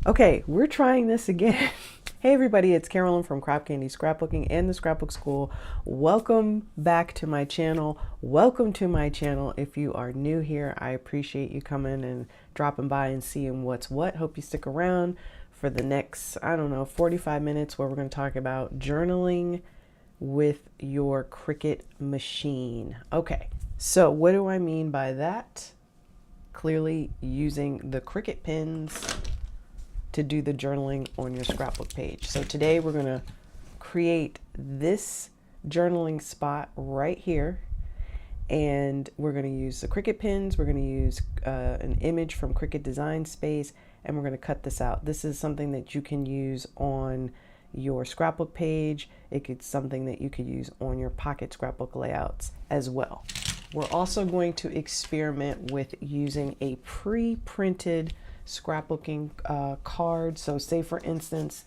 Okay, we're trying this again. Hey everybody, it's Carolyn from Crop Candy Scrapbooking and the Scrapbook School. Welcome back to my channel. Welcome to my channel. If you are new here, I appreciate you coming and dropping by and seeing what's what. Hope you stick around for the next, 45 minutes where we're going to talk about journaling with your Cricut machine. Okay, so what do I mean by that? Clearly using the Cricut pins to do the journaling on your scrapbook page. So today we're going to create this journaling spot right here, and we're going to use the Cricut pins. We're going to use an image from Cricut Design Space, and we're going to cut this out. This is something that you can use on your scrapbook page. It's something that you could use on your pocket scrapbook layouts as well. We're also going to experiment with using a pre-printed scrapbooking card. So say for instance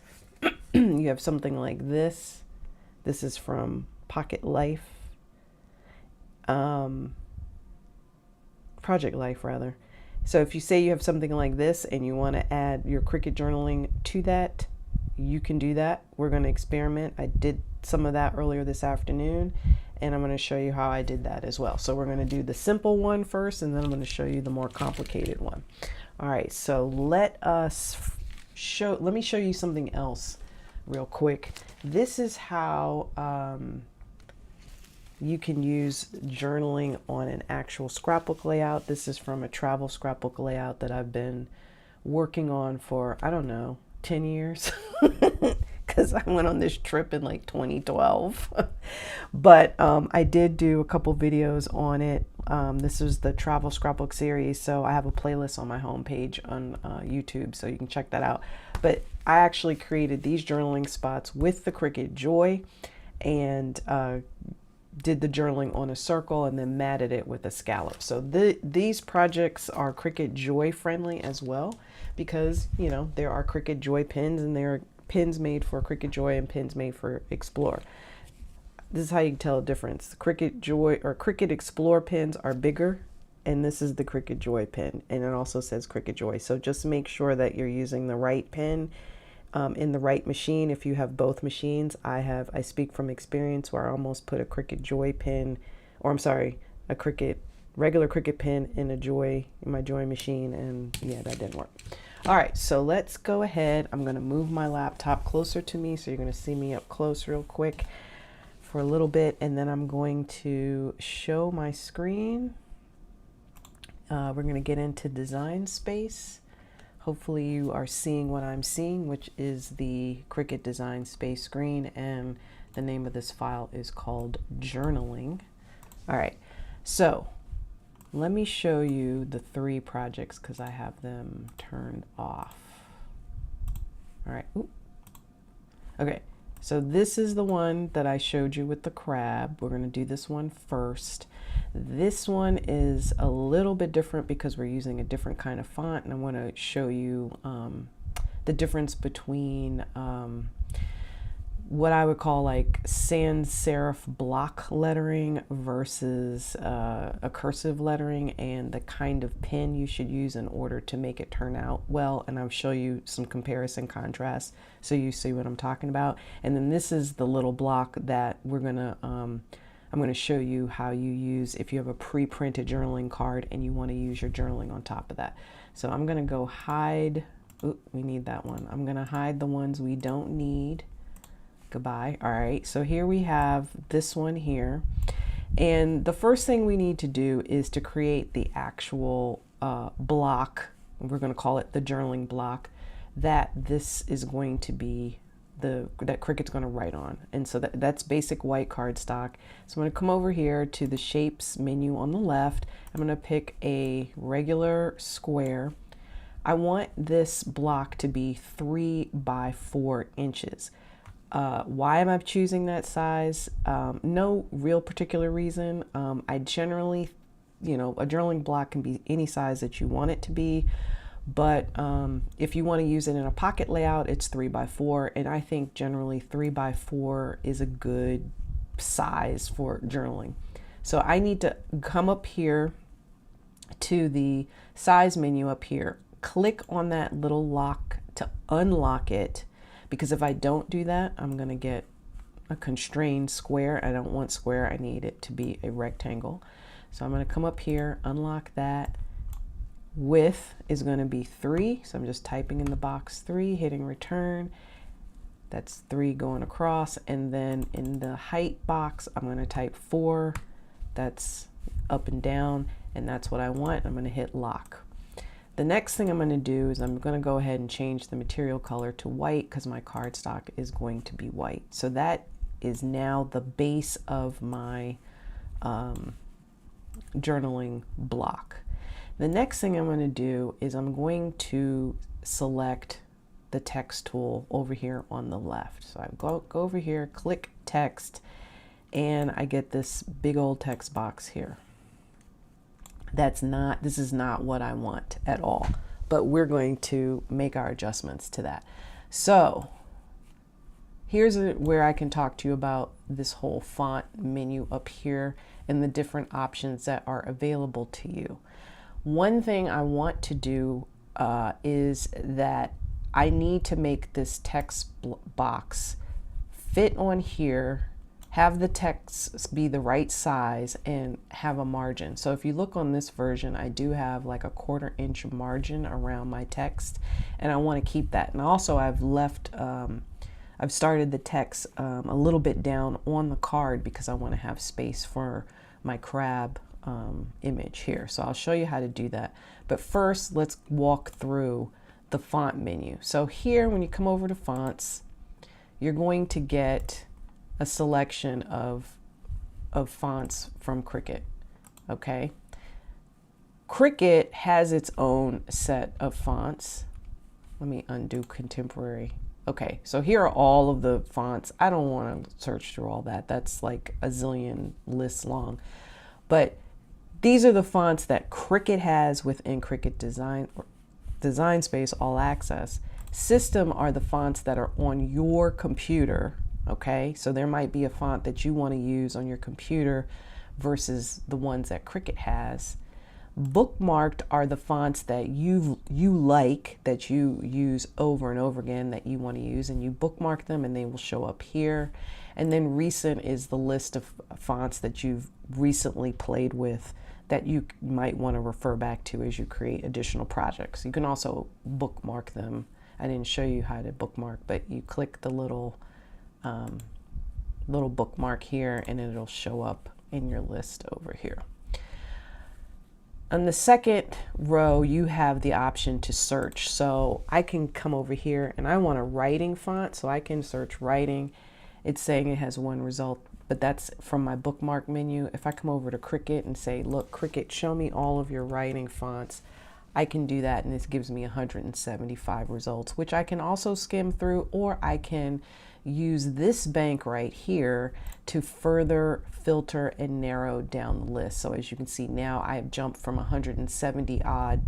you have something like this. This is from Pocket Life, Project Life rather. So if you say you have something like this and you want to add your Cricut journaling to that, you can do that. We're going to experiment. I did some of that earlier this afternoon, and I'm going to show you how I did that as well. So we're going to do the simple one first, and then I'm going to show you the more complicated one. All right, so let me show you something else real quick. This is how you can use journaling on an actual scrapbook layout. This is from a travel scrapbook layout that I've been working on for, 10 years. Because I went on this trip in like 2012. But I did do a couple videos on it. This is the travel scrapbook series, so I have a playlist on my homepage on YouTube, so you can check that out. But I actually created these journaling spots with the Cricut Joy, and did the journaling on a circle and then matted it with a scallop. So these projects are Cricut Joy friendly as well, because there are Cricut Joy pins, and there are pins made for Cricut Joy and pins made for Explore. This is how you can tell a difference. The Cricut Joy or Cricut Explore pins are bigger, and this is the Cricut Joy pin, and it also says Cricut Joy. So just make sure that you're using the right pin in the right machine. If you have both machines, I speak from experience where I almost put a Cricut Joy pin, or I'm sorry, a regular Cricut pin in my Joy machine, and yeah, that didn't work. All right, so let's go ahead. I'm going to move my laptop closer to me, so you're going to see me up close real quick for a little bit, and then I'm going to show my screen. We're going to get into Design Space. Hopefully you are seeing what I'm seeing, which is the Cricut Design Space screen, and the name of this file is called Journaling. All right, so let me show you the three projects because I have them turned off. All right. Ooh. Okay, so this is the one that I showed you with the crab. We're going to do this one first. This one is a little bit different because we're using a different kind of font, and I want to show you the difference between what I would call like sans serif block lettering versus a cursive lettering, and the kind of pen you should use in order to make it turn out well. And I'll show you some comparison contrast so you see what I'm talking about. And then this is the little block that we're gonna I'm going to show you how you use if you have a pre-printed journaling card and you want to use your journaling on top of that. So I'm going to go hide. Ooh, we need that one. I'm going to hide the ones we don't need. Goodbye. All right, so here we have this one here, and the first thing we need to do is to create the actual block. We're going to call it the journaling block that this is going to be that Cricut's going to write on. And so that's basic white cardstock. So I'm going to come over here to the shapes menu on the left. I'm going to pick a regular square. I want this block to be 3 by 4 inches. Why am I choosing that size? No real particular reason. I generally, a journaling block can be any size that you want it to be. But if you want to use it in a pocket layout, it's 3 by 4, and I think generally 3 by 4 is a good size for journaling. So I need to come up here to the size menu up here, click on that little lock to unlock it, because if I don't do that, I'm going to get a constrained square. I don't want square. I need it to be a rectangle. So I'm going to come up here, unlock that. Width is going to be 3. So I'm just typing in the box 3, hitting return. That's 3 going across. And then in the height box, I'm going to type 4. That's up and down. And that's what I want. I'm going to hit lock. The next thing I'm going to do is I'm going to go ahead and change the material color to white, because my cardstock is going to be white. So that is now the base of my journaling block. The next thing I'm going to do is I'm going to select the text tool over here on the left. So I go over here, click text, and I get this big old text box here. This is not what I want at all, but we're going to make our adjustments to that. So here's where I can talk to you about this whole font menu up here and the different options that are available to you. One thing I want to do is that I need to make this text box fit on here, have the text be the right size, and have a margin. So if you look on this version, I do have like a 1/4 inch margin around my text, and I want to keep that. And also I've started the text a little bit down on the card because I want to have space for my crab image here. So I'll show you how to do that. But first, let's walk through the font menu. So here, when you come over to fonts, you're going to get a selection of fonts from Cricut. Okay. Cricut has its own set of fonts. Let me undo contemporary. Okay, so here are all of the fonts. I don't want to search through all that. That's like a zillion lists long. But these are the fonts that Cricut has within Cricut Design Space All Access. System are the fonts that are on your computer. Okay, so there might be a font that you want to use on your computer versus the ones that Cricut has. Bookmarked are the fonts that you like, that you use over and over again, that you want to use, and you bookmark them and they will show up here. And then recent is the list of fonts that you've recently played with that you might want to refer back to as you create additional projects. You can also bookmark them. I didn't show you how to bookmark, but you click the little bookmark here and it'll show up in your list over here. On the second row, you have the option to search. So I can come over here and I want a writing font, so I can search writing. It's saying it has one result, but that's from my bookmark menu. If I come over to Cricut and say, look, Cricut, show me all of your writing fonts, I can do that, and this gives me 175 results, which I can also skim through, or I can use this bank right here to further filter and narrow down the list. So as you can see now, I have jumped from 170 odd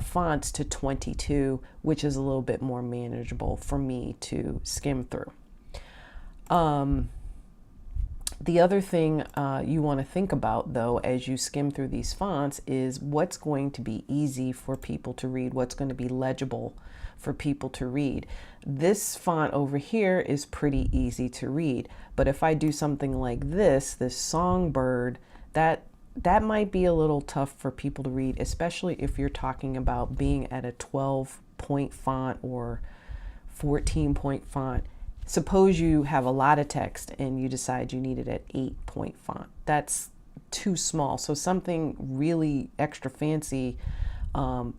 fonts to 22, which is a little bit more manageable for me to skim through. The other thing you want to think about, though, as you skim through these fonts is what's going to be easy for people to read, what's going to be legible for people to read. This font over here is pretty easy to read, but if I do something like this Songbird, that might be a little tough for people to read, especially if you're talking about being at a 12-point font or 14-point font. Suppose you have a lot of text and you decide you need it at 8-point font. That's too small. So something really extra fancy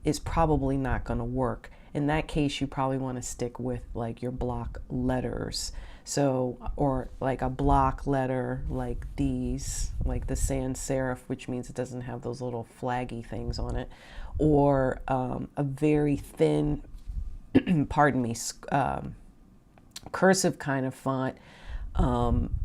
is probably not going to work. In that case, you probably want to stick with like your block letters. So, or like a block letter like these, like the sans serif, which means it doesn't have those little flaggy things on it, or a very thin, pardon me, cursive kind of font,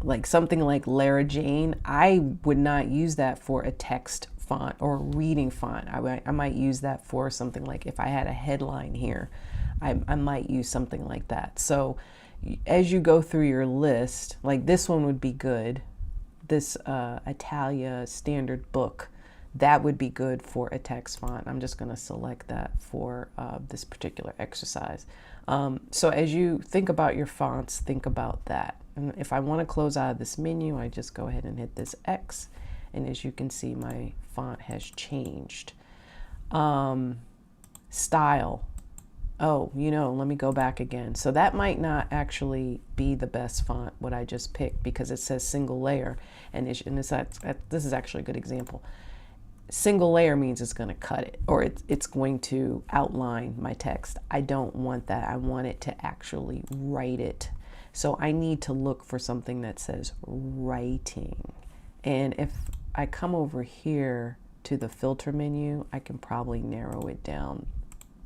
like something like Lara Jane. I would not use that for a text font or a reading font. I might use that for something like if I had a headline here, I might use something like that. So as you go through your list, like this one would be good. This Italia standard book, that would be good for a text font. I'm just going to select that for this particular exercise. So as you think about your fonts, think about that. And if I want to close out of this menu, I just go ahead and hit this X. And as you can see, my font has changed. Style. Oh, let me go back again. So that might not actually be the best font, what I just picked, because it says single layer. And this is actually a good example. Single layer means it's going to cut it, or it's going to outline my text. I don't want that. I want it to actually write it. So I need to look for something that says writing. And if I come over here to the filter menu, I can probably narrow it down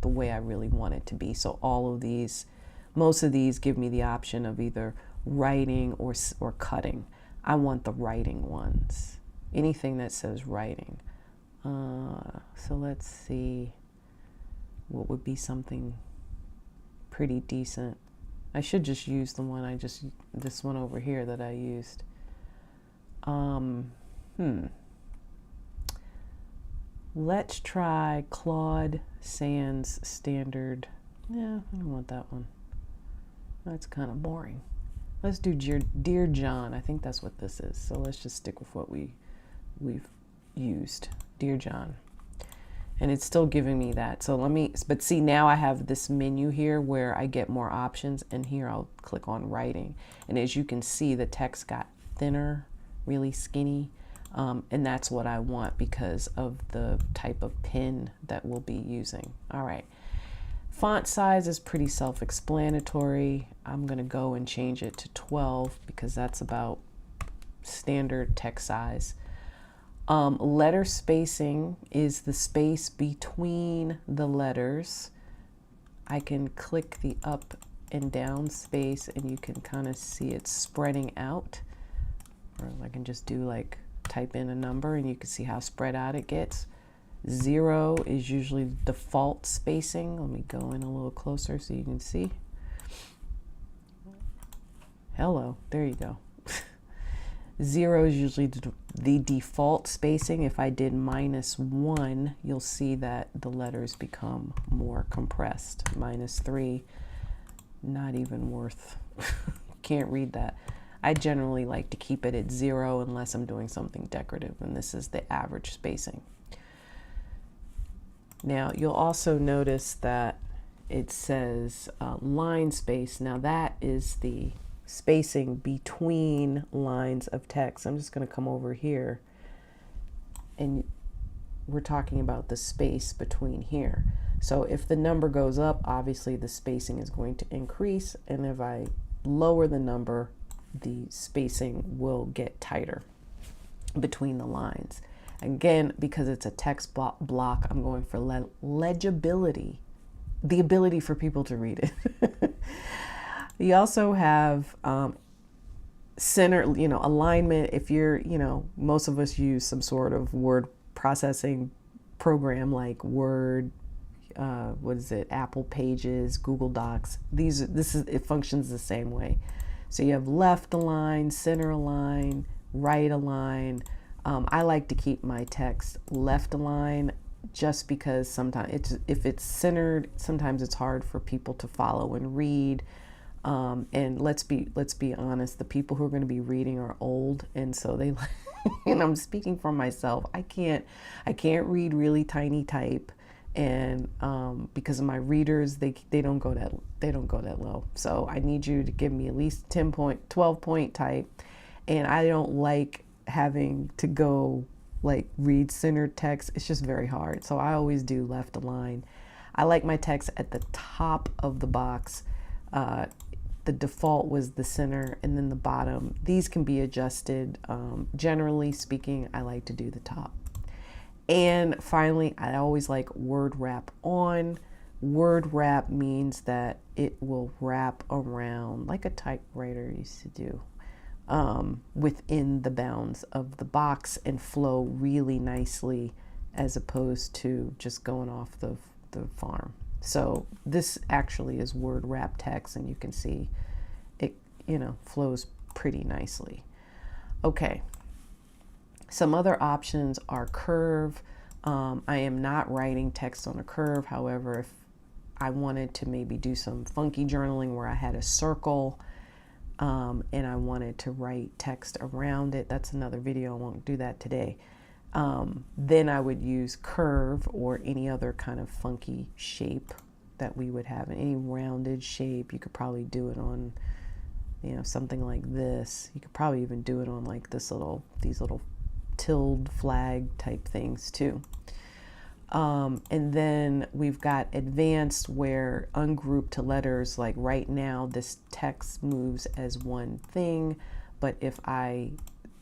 the way I really want it to be. So most of these give me the option of either writing or cutting. I want the writing ones. Anything that says writing. So let's see what would be something pretty decent. I should just use this one over here that I used. Let's try Claude Sans Standard. Yeah, I don't want that one. That's kind of boring. Let's do Dear John. I think that's what this is. So let's just stick with what we've used. Dear John. And it's still giving me that. So but see, now I have this menu here where I get more options, and here I'll click on writing. And as you can see, the text got thinner, really skinny. And that's what I want because of the type of pen that we'll be using. All right. Font size is pretty self-explanatory. I'm going to go and change it to 12 because that's about standard text size. Letter spacing is the space between the letters. I can click the up and down space and you can kind of see it spreading out. Or I can just do type in a number and you can see how spread out it gets. 0 is usually default spacing. Let me go in a little closer so you can see. Hello, there you go. 0 is usually the default spacing. If I did -1, you'll see that the letters become more compressed. -3, not even worth, can't read that. I generally like to keep it at 0 unless I'm doing something decorative, and this is the average spacing. Now you'll also notice that it says line space. Now that is the spacing between lines of text. I'm just going to come over here and we're talking about the space between here. So if the number goes up, obviously the spacing is going to increase, and if I lower the number, the spacing will get tighter between the lines. Again, because it's a text block, I'm going for legibility, the ability for people to read it. You also have center, alignment. If you're, most of us use some sort of word processing program like Word, Apple Pages, Google Docs. It functions the same way. So you have left align, center align, right align. I like to keep my text left align just because sometimes if it's centered, sometimes it's hard for people to follow and read. And let's be honest, the people who are going to be reading are old, and so they and I'm speaking for myself. I can't read really tiny type, and because of my readers, they don't go that low. So I need you to give me at least 12 point type, and I don't like having to go read centered text. It's just very hard. So I always do left align. I like my text at the top of the box. The default was the center, and then the bottom. These can be adjusted. Generally speaking, I like to do the top. And finally, I always like word wrap on. Word wrap means that it will wrap around like a typewriter used to do, within the bounds of the box and flow really nicely, as opposed to just going off the farm. So this actually is word wrap text, and you can see it, flows pretty nicely. Okay. Some other options are curve. I am not writing text on a curve. However, if I wanted to maybe do some funky journaling where I had a circle and I wanted to write text around it, that's another video. I won't do that today. Then I would use curve or any other kind of funky shape that we would have. Any rounded shape, you could probably do it on, you know, something like this. You could probably even do it on like these little tilde flag type things too. And then we've got advanced, where ungroup to letters, like right now this text moves as one thing, but if I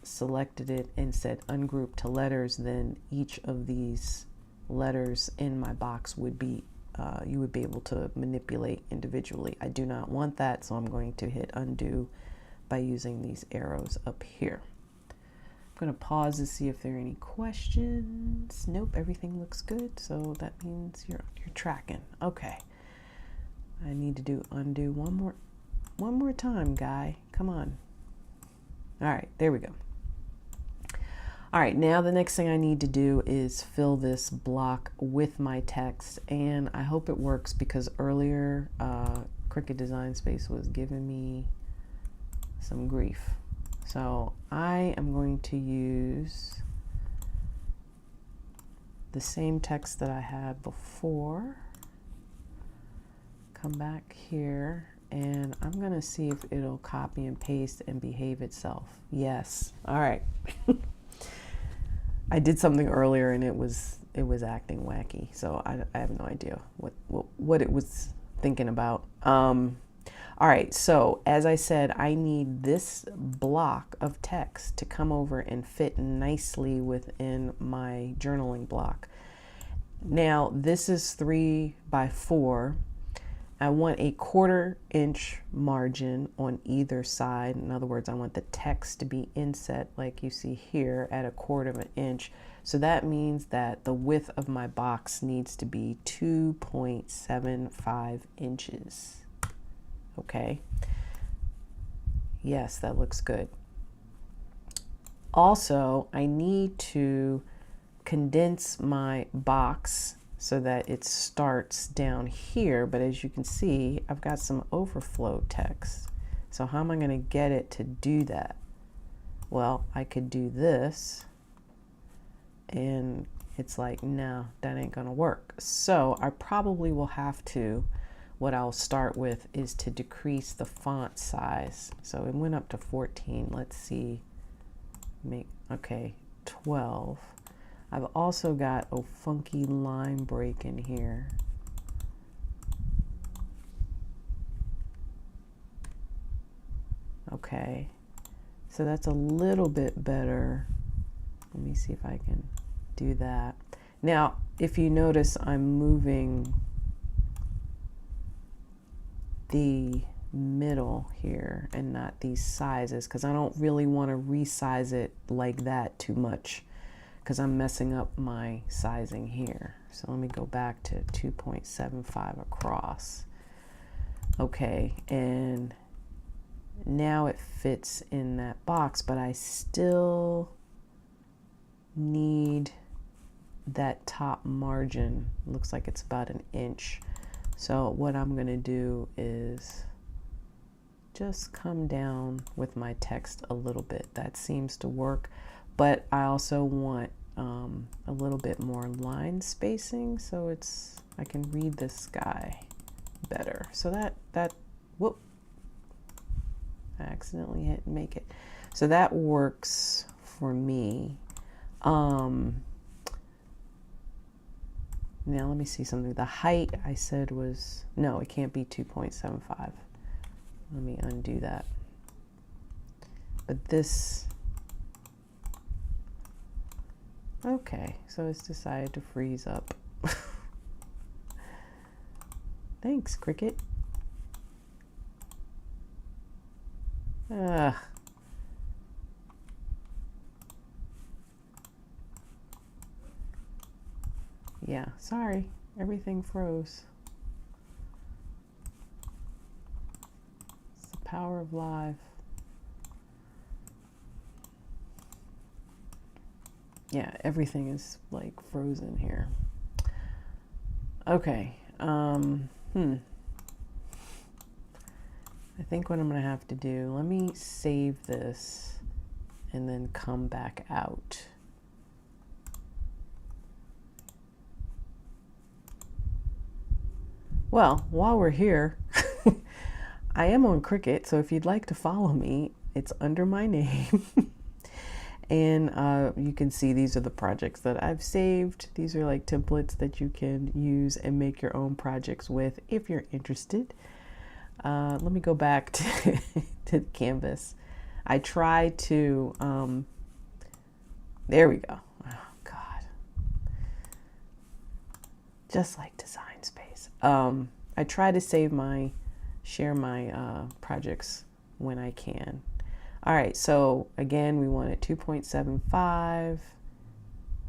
selected it and said ungroup to letters, then each of these letters in my box would be, you would be able to manipulate individually. I do not want that, so I'm going to hit undo by using these arrows up here. I'm going to pause to see if there are any questions. Nope, everything looks good, so that means you're tracking. Okay. I need to do undo one more time, guy. Come on. All right, there we go. All right, now the next thing I need to do is fill this block with my text, and I hope it works because earlier Cricut Design Space was giving me some grief. So I am going to use the same text that I had before. Come back here and I'm going to see if it'll copy and paste and behave itself. Yes. All right. I did something earlier and it was acting wacky. So I have no idea what it was thinking about. All right, so as I said, I need this block of text to come over and fit nicely within my journaling block. Now, this is 3 by 4. I want a 1/4 inch margin on either side. In other words, I want the text to be inset like you see here at 1/4 inch. So that means that the width of my box needs to be 2.75 inches. Okay. Yes, that looks good. Also, I need to condense my box so that it starts down here, but as you can see, I've got some overflow text. So how am I going to get it to do that? Well, I could do this, and it's like, no, that ain't going to work. So I probably will have to, what I'll start with is to decrease the font size. So it went up to 14. Let's see, okay, 12. I've also got a funky line break in here. Okay, so that's a little bit better. Let me see if I can do that. Now, if you notice, I'm moving the middle here and not these sizes because I don't really want to resize it like that too much because I'm messing up my sizing here. So let me go back to 2.75 across. Okay, and now it fits in that box, but I still need that top margin. Looks like it's about 1 inch. So what I'm going to do is just come down with my text a little bit. That seems to work, but I also want a little bit more line spacing so I can read this guy better. So whoop, I accidentally hit make it. So that works for me. Now let me see something. The height I said was, no, it can't be 2.75. Let me undo that. But this, okay, so it's decided to freeze up. Thanks, Cricut. Yeah, sorry, everything froze. It's the power of live. Yeah, everything is like frozen here. Okay. I think what I'm gonna have to do, let me save this and then come back out. Well, while we're here, I am on Cricut, so if you'd like to follow me, it's under my name. And you can see these are the projects that I've saved. These are like templates that you can use and make your own projects with if you're interested. Let me go back to, to the canvas. I tried to, there we go. Oh God. Just like Design Space. I try to share my projects when I can. All right, so again, we wanted 2.75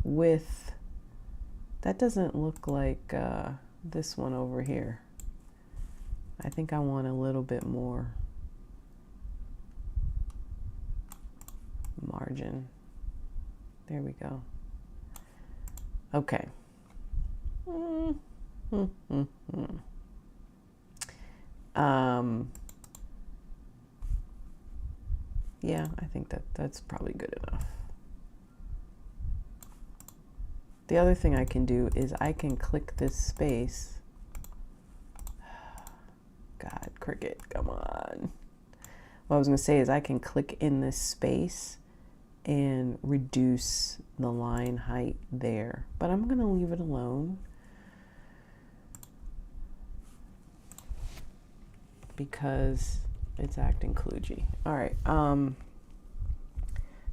width. That doesn't look like this one over here. I think I want a little bit more margin. There we go. Okay. Yeah, I think that's probably good enough. The other thing I can do is I can click this space. God, Cricut, come on. What I was going to say is I can click in this space and reduce the line height there, but I'm going to leave it alone because it's acting kludgy. All right.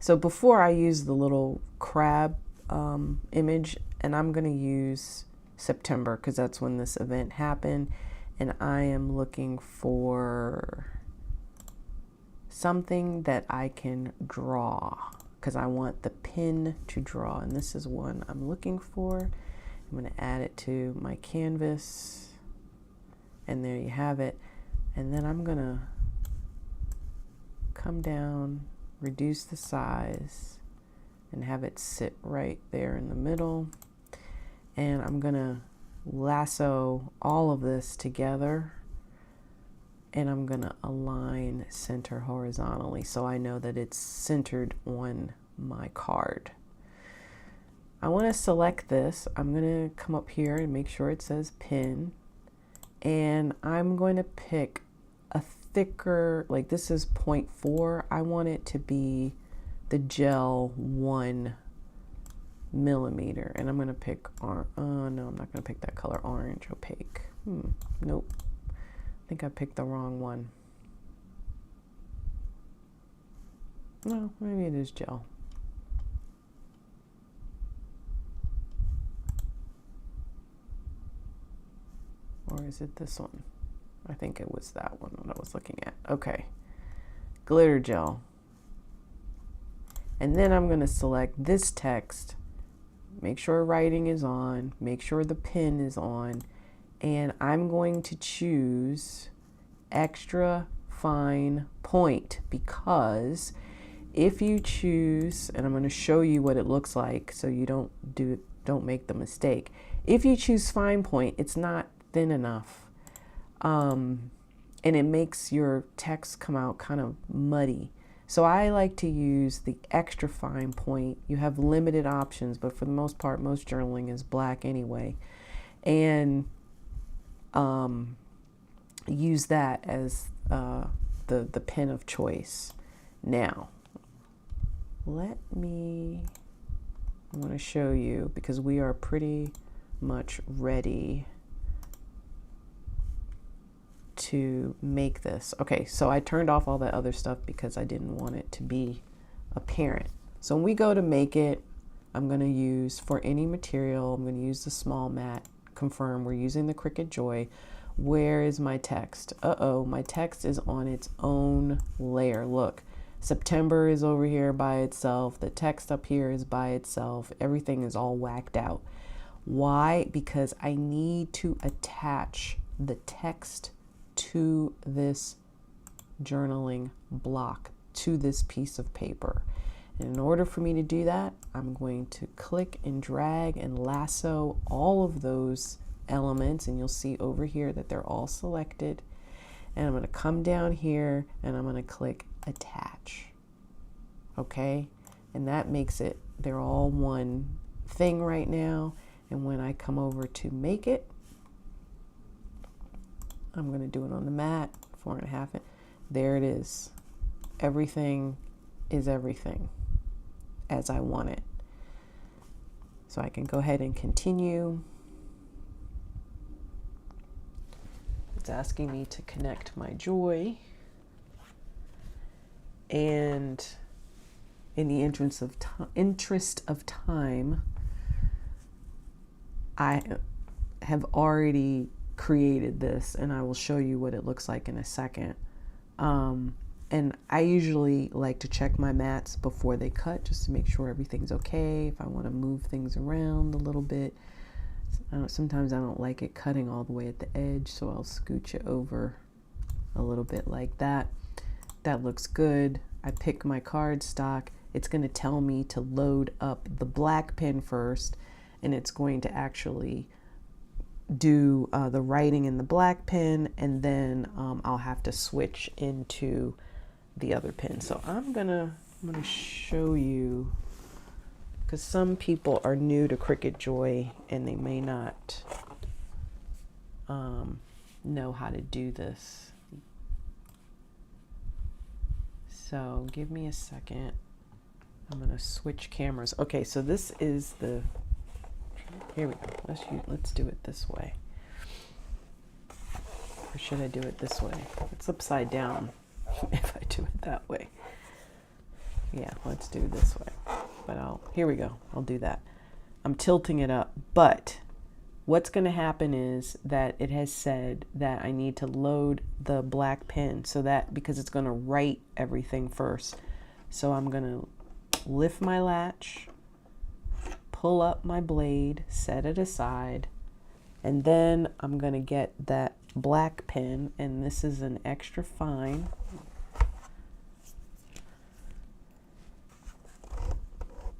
So before I use the little crab image, and I'm going to use September because that's when this event happened, and I am looking for something that I can draw because I want the pin to draw, and this is one I'm looking for. I'm going to add it to my canvas, and there you have it. And then I'm going to come down, reduce the size, and have it sit right there in the middle. And I'm going to lasso all of this together, and I'm going to align center horizontally so I know that it's centered on my card. I want to select this. I'm going to come up here and make sure it says pin, and I'm going to pick a thicker, like this is 0.4. I want it to be the gel 1 millimeter, and I'm going to pick no, I'm not going to pick that color, orange opaque. Nope, I think I picked the wrong one. No, maybe it is gel. Or is it this one? I think it was that one that I was looking at. Okay, glitter gel. And then I'm going to select this text, make sure writing is on, make sure the pen is on, and I'm going to choose extra fine point, because if you choose, and I'm going to show you what it looks like so you don't make the mistake. If you choose fine point, it's not thin enough. And it makes your text come out kind of muddy. So I like to use the extra fine point. You have limited options, but for the most part, most journaling is black anyway. And use that as the pen of choice. Now, I want to show you, because we are pretty much ready to make this. Okay, so I turned off all that other stuff because I didn't want it to be apparent. So when we go to make it, I'm going to use, for any material, I'm going to use the small mat. Confirm we're using the Cricut Joy. Where is my text? Uh-oh, my text is on its own layer. Look, September is over here by itself. The text up here is by itself. Everything is all whacked out. Why? Because I need to attach the text to this journaling block, to this piece of paper. And in order for me to do that, I'm going to click and drag and lasso all of those elements, and you'll see over here that they're all selected. And I'm going to come down here and I'm going to click attach. Okay, and that makes it, they're all one thing right now. And when I come over to make it, I'm going to do it on the mat, 4.5 there it is. Everything is everything as I want it. So I can go ahead and continue. It's asking me to connect my joy, and in the interest of time, I have already created this, and I will show you what it looks like in a second. And I usually like to check my mats before they cut, just to make sure everything's okay. If I want to move things around a little bit, sometimes I don't like it cutting all the way at the edge, so I'll scooch it over a little bit like that. That looks good. I pick my cardstock. It's going to tell me to load up the black pen first, and it's going to actually do the writing in the black pen, and then I'll have to switch into the other pen. So I'm gonna show you, because some people are new to Cricut Joy and they may not know how to do this. So give me a second. I'm gonna switch cameras. Okay, so this is the, here we go. Let's do it this way. Or should I do it this way? It's upside down if I do it that way. Yeah, let's do it this way. But here we go. I'll do that. I'm tilting it up, but what's going to happen is that it has said that I need to load the black pen, so that, because it's going to write everything first. So I'm going to lift my latch, pull up my blade, set it aside, and then I'm going to get that black pen, and this is an extra fine.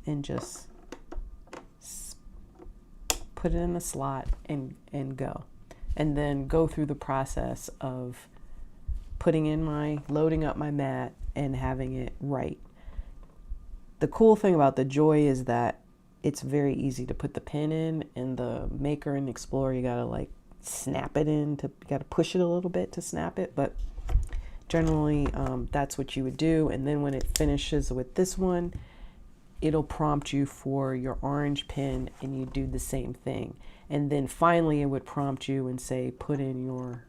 And just put it in the slot and go. And then go through the process of loading up my mat and having it write. The cool thing about the Joy is that it's very easy to put the pin in the Maker and Explorer. You gotta like snap it in, you gotta push it a little bit to snap it, but generally that's what you would do. And then when it finishes with this one, it'll prompt you for your orange pin, and you do the same thing. And then finally it would prompt you and say put in your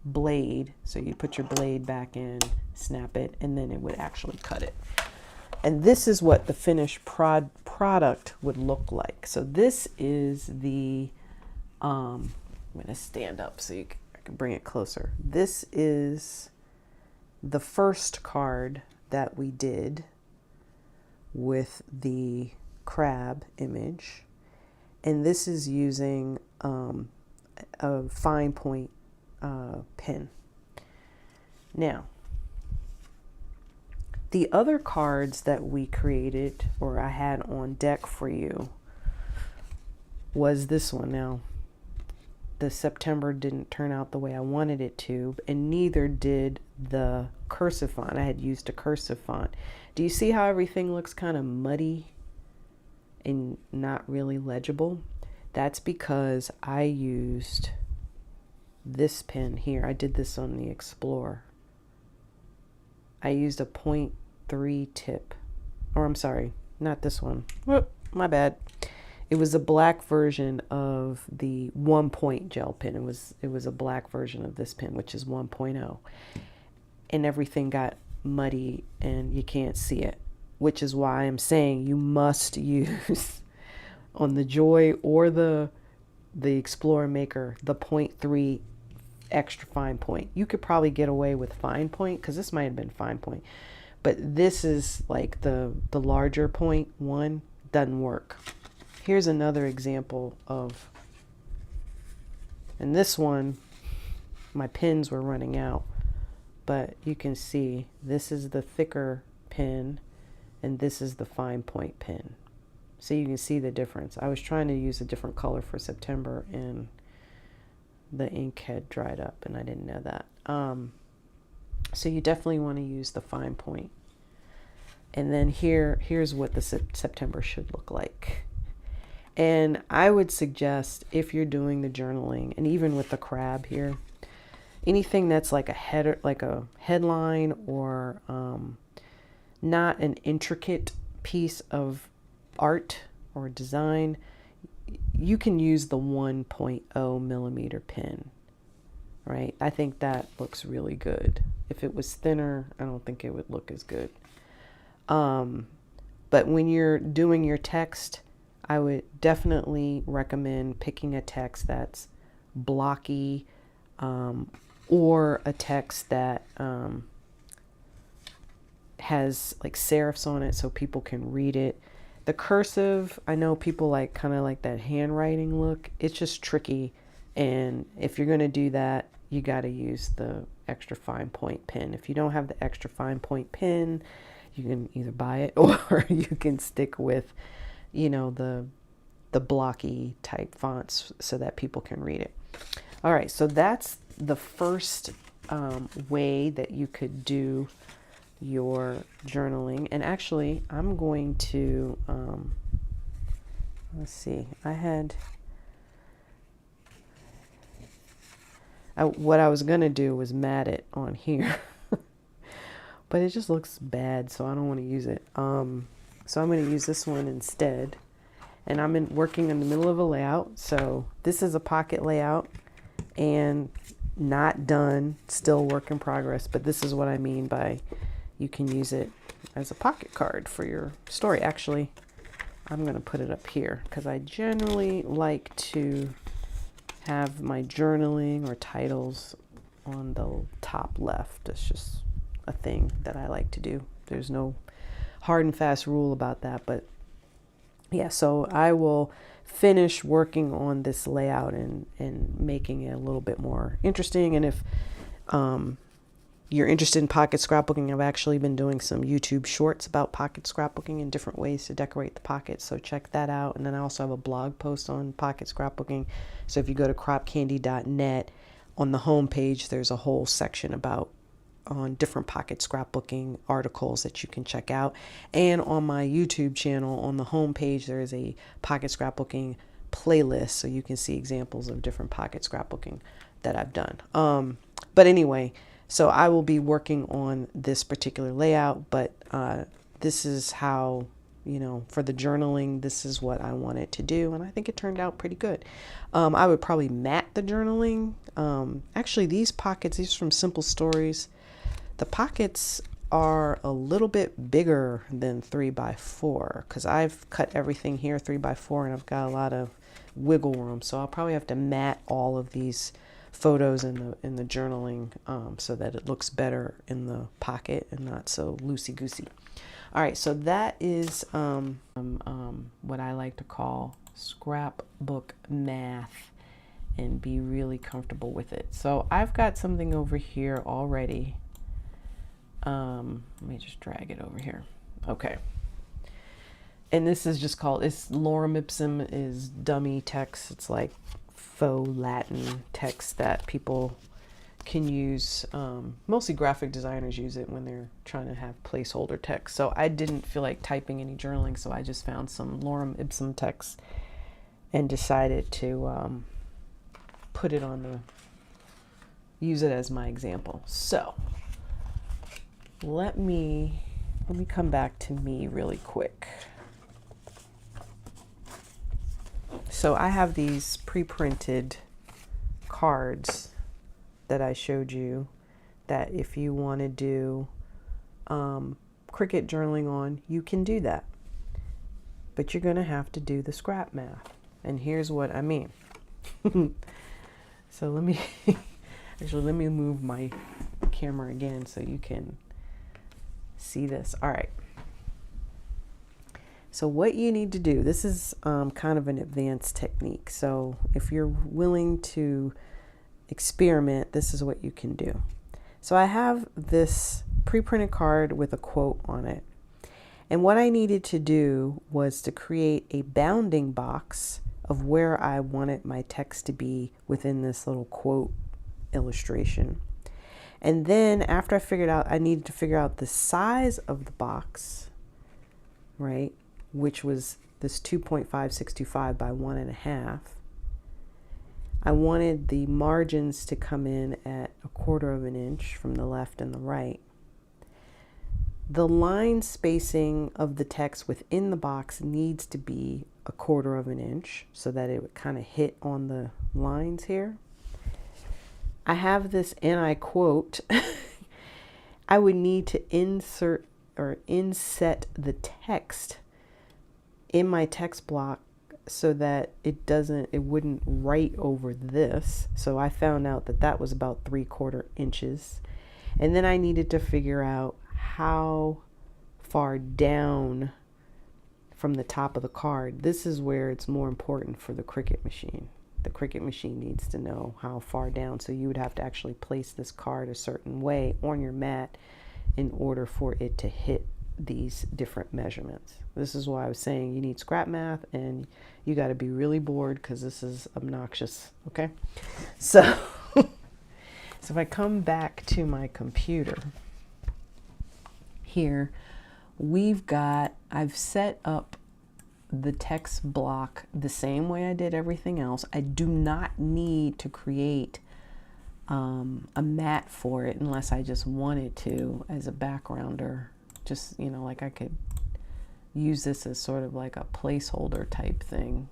blade, so you put your blade back in, snap it, and then it would actually cut it. And this is what the finished product would look like. So this is the I'm going to stand up so I can bring it closer. This is the first card that we did with the crab image, and this is using a fine point pen. Now, the other cards that we created, or I had on deck for you, was this one. Now, the September didn't turn out the way I wanted it to, and neither did the cursive font. I had used a cursive font. Do you see how everything looks kind of muddy and not really legible? That's because I used this pen here. I did this on the Explorer. I used a 0.3 tip, or I'm sorry, not this one. Whoop, my bad. It was a black version of the 1 gel pen. It was a black version of this pen, which is 1.0. And everything got muddy and you can't see it, which is why I'm saying you must use on the Joy or the Explorer Maker the 0.3 extra fine point. You could probably get away with fine point, because this might have been fine point, but this is like the larger 0.1 doesn't work. Here's another example of, and this one my pins were running out, but you can see this is the thicker pen, and this is the fine point pen. So you can see the difference. I was trying to use a different color for September and the ink had dried up and I didn't know that. So you definitely want to use the fine point. And then here's what the September should look like. And I would suggest, if you're doing the journaling, and even with the crab here, anything that's like a header, like a headline, or not an intricate piece of art or design, you can use the 1.0 millimeter pen, right? I think that looks really good. If it was thinner, I don't think it would look as good. But when you're doing your text, I would definitely recommend picking a text that's blocky, or a text that has like serifs on it so people can read it. The cursive, I know people like kind of like that handwriting look. It's just tricky. And if you're going to do that, you got to use the extra fine point pen. If you don't have the extra fine point pen, you can either buy it or you can stick with, you know, the blocky type fonts so that people can read it. All right, so that's the first way that you could do your journaling. And actually, I'm going to, let's see, what I was going to do was mat it on here, but it just looks bad, so I don't want to use it. So I'm going to use this one instead. And I'm working in the middle of a layout. So this is a pocket layout and not done, still work in progress. But this is what I mean by you can use it as a pocket card for your story. Actually, I'm going to put it up here because I generally like to have my journaling or titles on the top left. It's just a thing that I like to do. There's no hard and fast rule about that, but yeah, so I will finish working on this layout and making it a little bit more interesting. And if you're interested in pocket scrapbooking, I've actually been doing some YouTube shorts about pocket scrapbooking and different ways to decorate the pockets. So check that out. And then I also have a blog post on pocket scrapbooking. So if you go to cropcandy.net, on the home page, there's a whole section about on different pocket scrapbooking articles that you can check out. And on my YouTube channel, on the home page, there is a pocket scrapbooking playlist, so you can see examples of different pocket scrapbooking that I've done. But anyway, so I will be working on this particular layout, but this is how, you know, for the journaling, this is what I wanted to do, and I think it turned out pretty good. I would probably mat the journaling. Actually, these pockets, these are from Simple Stories. The pockets are a little bit bigger than 3x4 because I've cut everything here 3x4 and I've got a lot of wiggle room. So I'll probably have to mat all of these photos in the journaling so that it looks better in the pocket and not so loosey-goosey. All right, so that is what I like to call scrapbook math and be really comfortable with it. So I've got something over here already. Let me just drag it over here. Okay. And this is just called, it's lorem ipsum is dummy text. It's like faux Latin text that people can use. Mostly graphic designers use it when they're trying to have placeholder text. So I didn't feel like typing any journaling, so I just found some lorem ipsum text and decided to put it on use it as my example. So let me come back to me really quick. So I have these pre-printed cards that I showed you that if you want to do Cricut journaling on, you can do that. But you're going to have to do the scrap math. And here's what I mean. So let me move my camera again so you can see this. All right. So what you need to do, this is kind of an advanced technique. So if you're willing to experiment, this is what you can do. So I have this pre-printed card with a quote on it. And what I needed to do was to create a bounding box of where I wanted my text to be within this little quote illustration. And then after I figured out, I needed to figure out the size of the box, right? Which was this 2.5625 by 1.5. I wanted the margins to come in at 1/4 of an inch from the left and the right. The line spacing of the text within the box needs to be 1/4 of an inch so that it would kind of hit on the lines here. I have this, and I quote, I would need to insert or inset the text in my text block so that it wouldn't write over this. So I found out that that was about 3/4 inches. And then I needed to figure out how far down from the top of the card. This is where it's more important for the Cricut machine. The Cricut machine needs to know how far down. So you would have to actually place this card a certain way on your mat in order for it to hit these different measurements. This is why I was saying you need scrap math, and you got to be really bored because this is obnoxious. Okay, so if I come back to my computer here, I've set up the text block the same way I did everything else. I do not need to create a mat for it unless I just wanted to as a backgrounder. Just, you know, like I could use this as sort of like a placeholder type thing.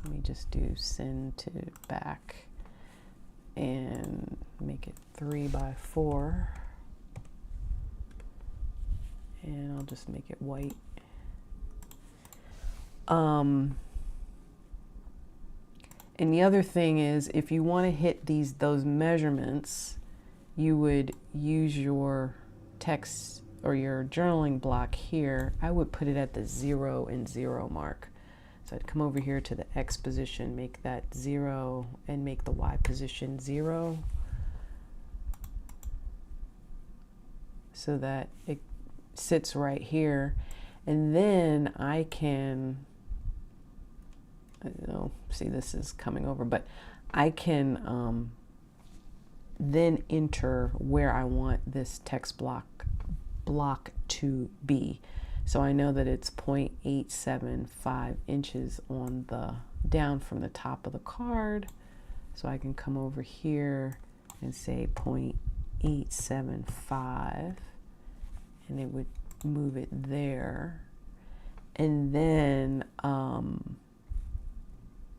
Let me just do send to back and make it 3 by 4. And I'll just make it white. And the other thing is, if you want to hit those measurements, you would use your text or your journaling block here. I would put it at the 0 and 0 mark. So I'd come over here to the X position, make that 0, and make the Y position 0, so that it sits right here. And then I can, see, this is coming over, but I can then enter where I want this text block to be. So I know that it's 0.875 inches on the down from the top of the card. So I can come over here and say 0.875, and it would move it there. And then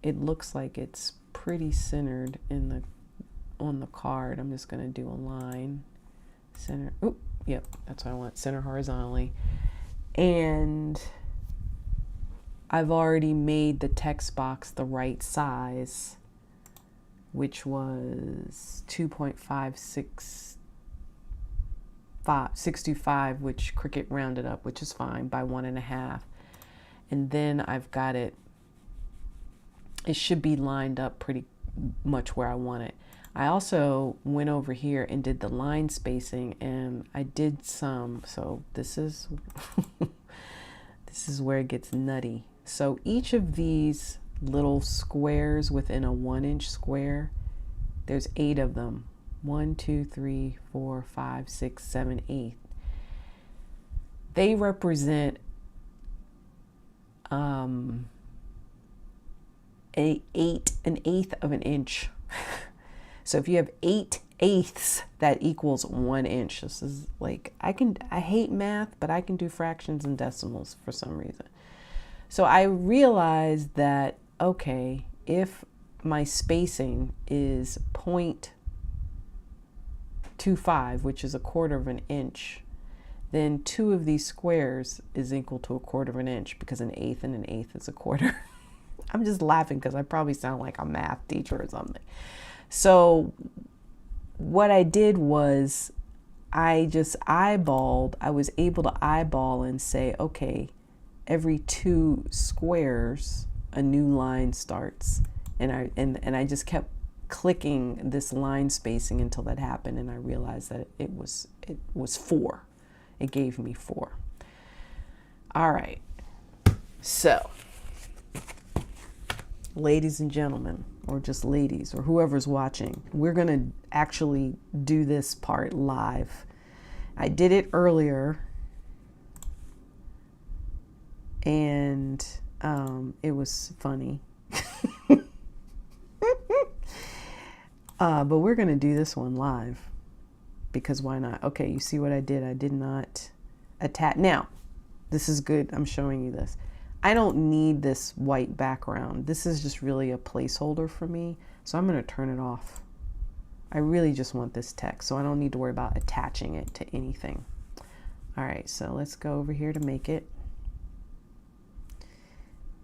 it looks like it's pretty centered on the card. I'm just going to do a line center. Oop, yep, that's what I want, center horizontally. And I've already made the text box the right size, which was 2.565, which Cricut rounded up, which is fine, by 1.5. And then I've got it should be lined up pretty much where I want it. I also went over here and did the line spacing, and I did some, so this is this is where it gets nutty. So each of these little squares within a 1-inch square, there's 8 of them. 1, 2, 3, 4, 5, 6, 7, 8. They represent an eighth of an inch. So if you have 8/8, that equals 1 inch. This is like, I hate math, but I can do fractions and decimals for some reason. So I realized that, okay, if my spacing is 0.25, which is 1/4 of an inch, then 2 of these squares is equal to 1/4 of an inch, because an eighth and an eighth is 1/4. I'm just laughing because I probably sound like a math teacher or something. So what I did was I was able to eyeball and say, okay, every 2 squares, a new line starts. And I just kept clicking this line spacing until that happened, and I realized that it was 4. It gave me 4. All right. So, ladies and gentlemen, or just ladies, or whoever's watching, we're going to actually do this part live. I did it earlier, and it was funny. But we're going to do this one live, because why not? Okay, you see what I did? I did not attach. Now, this is good. I'm showing you this. I don't need this white background. This is just really a placeholder for me. So I'm going to turn it off. I really just want this text, so I don't need to worry about attaching it to anything. All right, so let's go over here to make it.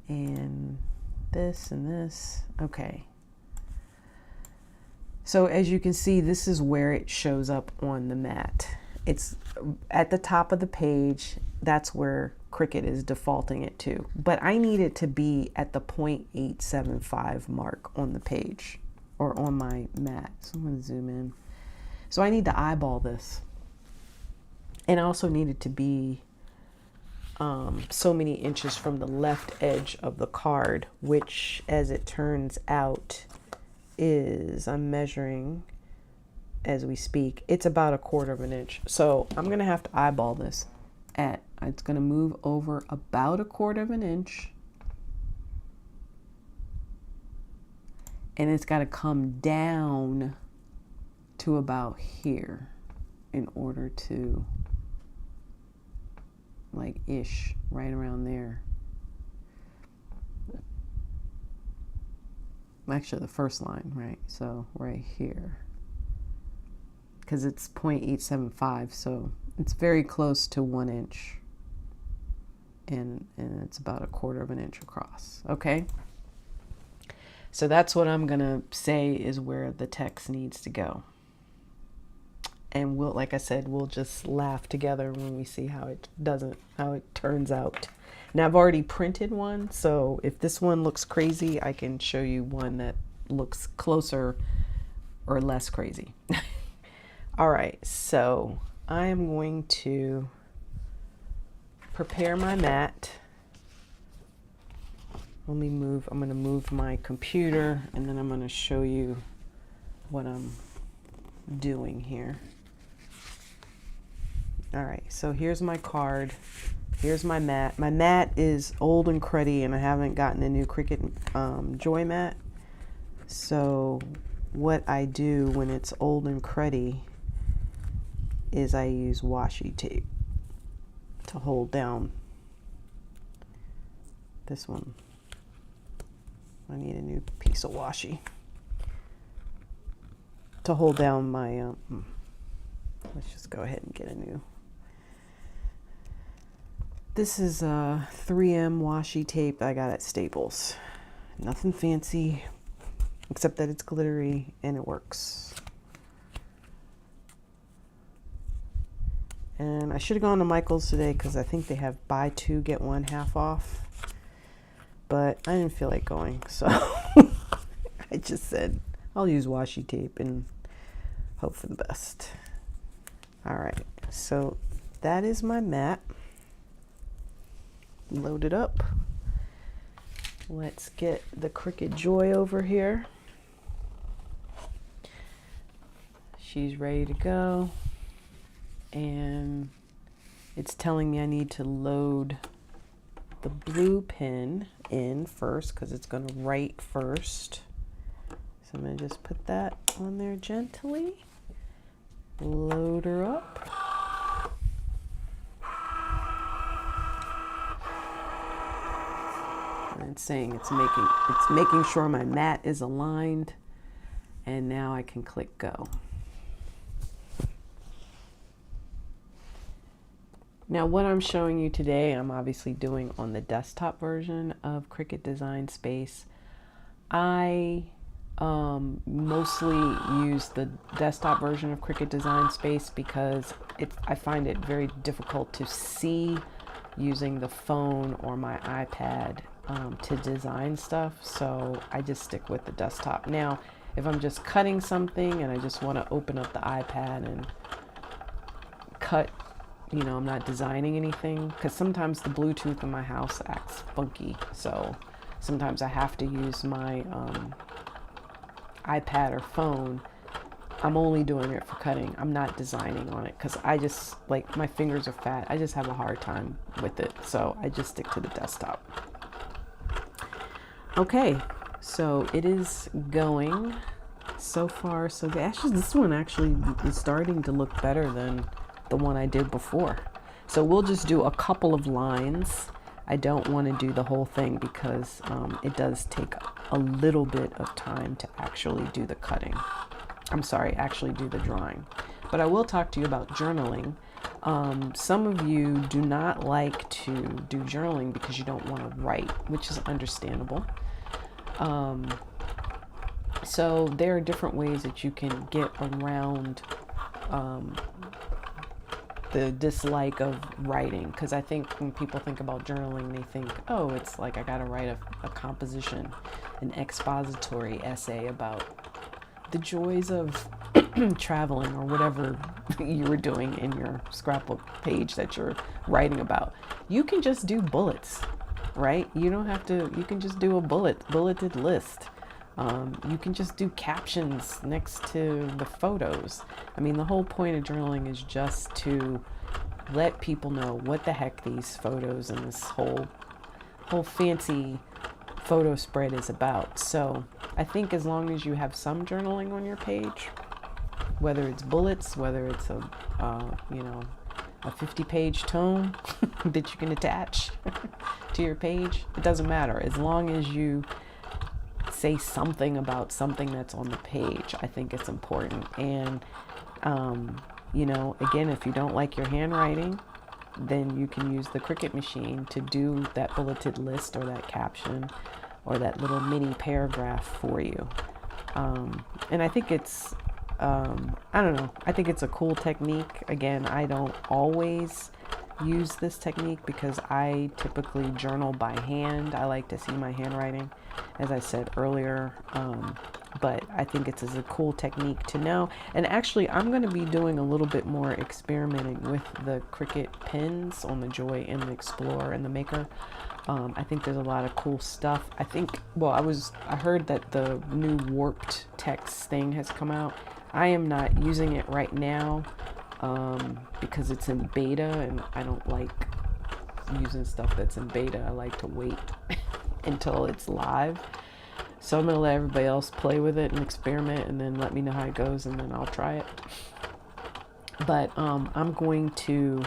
And this and this. Okay. So as you can see, this is where it shows up on the mat. It's at the top of the page. That's where Cricut is defaulting it to. But I need it to be at the 0.875 mark on the page or on my mat. So I'm going to zoom in. So I need to eyeball this. And I also need it to be so many inches from the left edge of the card, which, as it turns out, is, I'm measuring as we speak, it's about 1/4 inch. So I'm going to have to eyeball this at, it's going to move over about 1/4 inch. And it's got to come down to about here in order to, like, ish, right around there. Actually, the first line, right? So right here, because it's 0.875, so it's very close to 1 inch, and it's about 1/4 inch across. Okay, so that's what I'm gonna say is where the text needs to go, and we'll, like I said, we'll just laugh together when we see how it turns out. Now I've already printed one, so if this one looks crazy, I can show you one that looks closer or less crazy. All right, so I am going to prepare my mat. Let me move, I'm gonna move my computer, and then I'm gonna show you what I'm doing here. All right, so here's my card. Here's my mat. My mat is old and cruddy, and I haven't gotten a new Cricut Joy mat. So what I do when it's old and cruddy is I use washi tape to hold down this one. I need a new piece of washi to hold down my, let's just go ahead and get a new. This is a 3M washi tape I got at Staples. Nothing fancy, except that it's glittery and it works. And I should have gone to Michael's today because I think they have buy two, get one half off. But I didn't feel like going, so I just said I'll use washi tape and hope for the best. All right, so that is my mat. Load it up. Let's get the Cricut Joy over here. She's ready to go, and it's telling me I need to load the blue pen in first because it's going to write first. So I'm going to just put that on there gently, load her up. It's saying it's making sure my mat is aligned, and now I can click go. Now what I'm showing you today, I'm obviously doing on the desktop version of Cricut Design Space. I mostly use the desktop version of Cricut Design Space because I find it very difficult to see using the phone or my iPad to design stuff, so I just stick with the desktop. Now, if I'm just cutting something and I just want to open up the iPad and cut you know, I'm not designing anything, because sometimes the Bluetooth in my house acts funky. So sometimes I have to use my iPad or phone. I'm only doing it for cutting. I'm not designing on it because I just, like, my fingers are fat. I just have a hard time with it. So I just stick to the desktop. Okay, so it is going so far. So this one actually is starting to look better than the one I did before. So we'll just do a couple of lines. I don't want to do the whole thing because it does take a little bit of time to actually do the cutting. I'm sorry, actually do the drawing. But I will talk to you about journaling. Some of you do not like to do journaling because you don't want to write, which is understandable. So there are different ways that you can get around the dislike of writing, because I think when people think about journaling, they think, oh, it's like I gotta write a composition, an expository essay about the joys of traveling or whatever you were doing in your scrapbook page that you're writing about. You can just do bullets, right? You don't have to, you can just do a bulleted list. You can just do captions next to the photos. I mean, the whole point of journaling is just to let people know what the heck these photos and this whole fancy photo spread is about. So I think as long as you have some journaling on your page, whether it's bullets, whether it's a 50-page tome that you can attach to your page, it doesn't matter. As long as you say something about something that's on the page, I think it's important. And again, if you don't like your handwriting, then you can use the Cricut machine to do that bulleted list or that caption or that little mini paragraph for you. And I think it's I think it's a cool technique. Again, I don't always use this technique because I typically journal by hand. I like to see my handwriting, as I said earlier, but I think it's a cool technique to know. And actually, I'm going to be doing a little bit more experimenting with the Cricut pens on the Joy and the Explorer and the Maker. I think there's a lot of cool stuff. I heard that the new warped text thing has come out. I am not using it right now because it's in beta, and I don't like using stuff that's in beta. I like to wait until it's live. So I'm going to let everybody else play with it and experiment, and then let me know how it goes, and then I'll try it. But I'm going to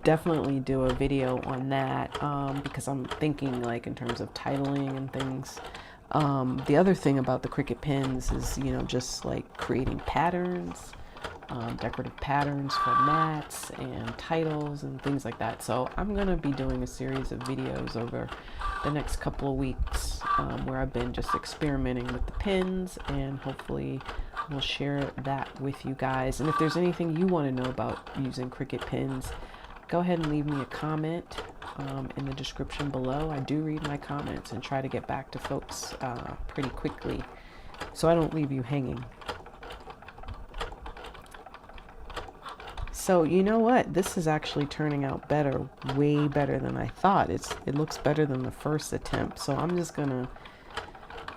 definitely do a video on that because I'm thinking, like, in terms of titling and things. The other thing about the Cricut pens is, just like creating patterns, decorative patterns for mats and titles and things like that. So I'm going to be doing a series of videos over the next couple of weeks where I've been just experimenting with the pens, and hopefully we'll share that with you guys. And if there's anything you want to know about using Cricut pens, go ahead and leave me a comment in the description below. I do read my comments and try to get back to folks pretty quickly, so I don't leave you hanging. So you know what? This is actually turning out better, way better than I thought. It looks better than the first attempt. So I'm just gonna,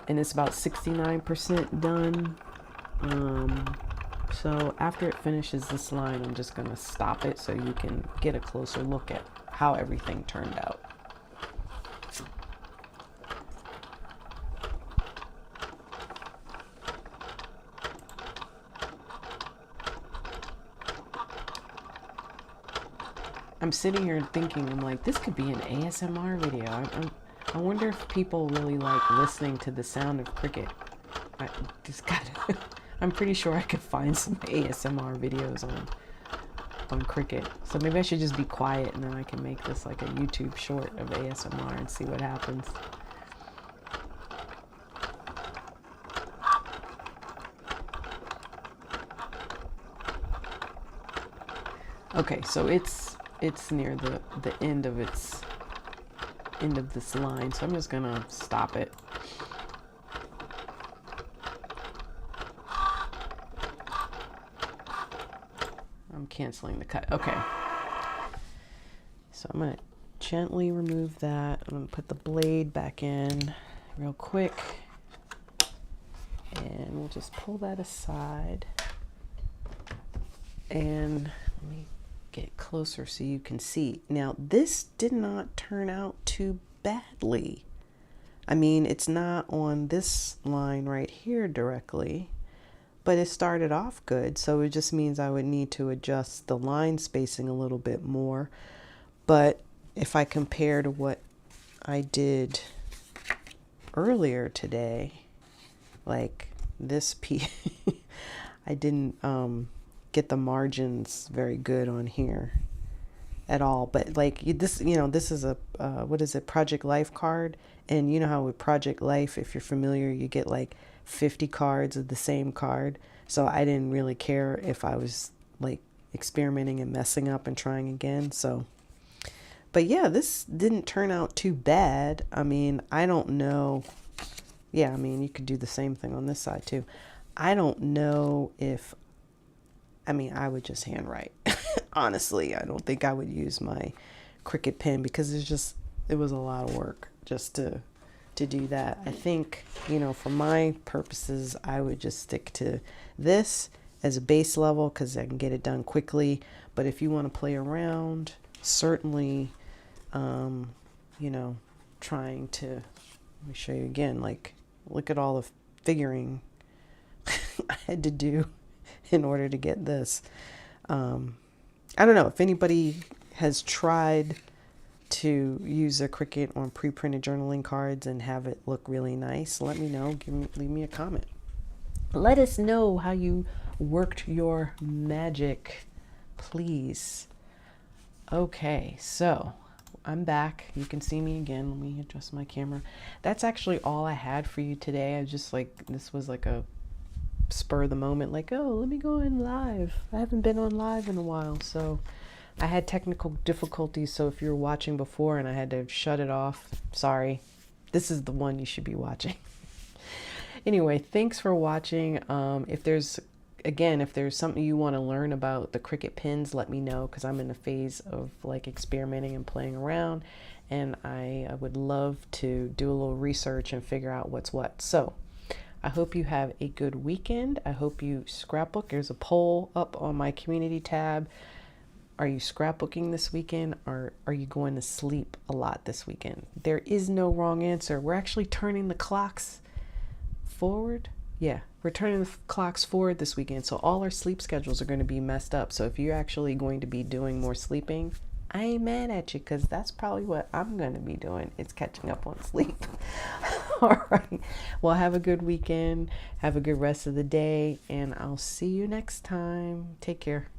and it's about 69% done. So after it finishes this line, I'm just gonna stop it so you can get a closer look at how everything turned out. I'm sitting here thinking, I'm like, this could be an ASMR video. I wonder if people really like listening to the sound of Cricut. I just gotta, I'm pretty sure I could find some ASMR videos on Cricut. So maybe I should just be quiet, and then I can make this like a YouTube short of ASMR and see what happens. Okay, so it's near the end of this line, so I'm just gonna stop it. I'm canceling the cut. Okay. So I'm going to gently remove that. I'm going to put the blade back in real quick. And we'll just pull that aside. And let me get closer so you can see. Now, this did not turn out too badly. I mean, it's not on this line right here directly, but it started off good. So it just means I would need to adjust the line spacing a little bit more. But if I compare to what I did earlier today, like this piece, I didn't get the margins very good on here at all. But like this, you know, this is a what is it, Project Life card, and you know how with Project Life, if you're familiar, you get like 50 cards of the same card. So I didn't really care if I was like experimenting and messing up and trying again. So but yeah, this didn't turn out too bad. I mean, I don't know. Yeah, I mean, you could do the same thing on this side too. I don't know if, I mean, I would just handwrite. Honestly, I don't think I would use my Cricut pen because it was a lot of work just to do that. I think, you know, for my purposes, I would just stick to this as a base level because I can get it done quickly. But if you want to play around, certainly, you know, trying to, let me show you again, like, look at all the figuring I had to do in order to get this. I don't know if anybody has tried to use a Cricut on pre-printed journaling cards and have it look really nice. Let me know. Leave me a comment. Let us know how you worked your magic, please. Okay, so I'm back. You can see me again. Let me adjust my camera. That's actually all I had for you today. I just like, this was like a spur of the moment, like, oh, let me go in live. I haven't been on live in a while, so I had technical difficulties. So if you were watching before and I had to shut it off, sorry. This is the one you should be watching. Anyway, thanks for watching. If there's something you want to learn about the Cricut pins, let me know, because I'm in a phase of like experimenting and playing around, and I would love to do a little research and figure out what's what. So I hope you have a good weekend. I hope you scrapbook. There's a poll up on my community tab. Are you scrapbooking this weekend, or are you going to sleep a lot this weekend? There is no wrong answer. We're actually turning the clocks forward. Yeah, we're turning the clocks forward this weekend. So all our sleep schedules are going to be messed up. So if you're actually going to be doing more sleeping, I ain't mad at you, because that's probably what I'm going to be doing. It's catching up on sleep. All right. Well, have a good weekend. Have a good rest of the day. And I'll see you next time. Take care.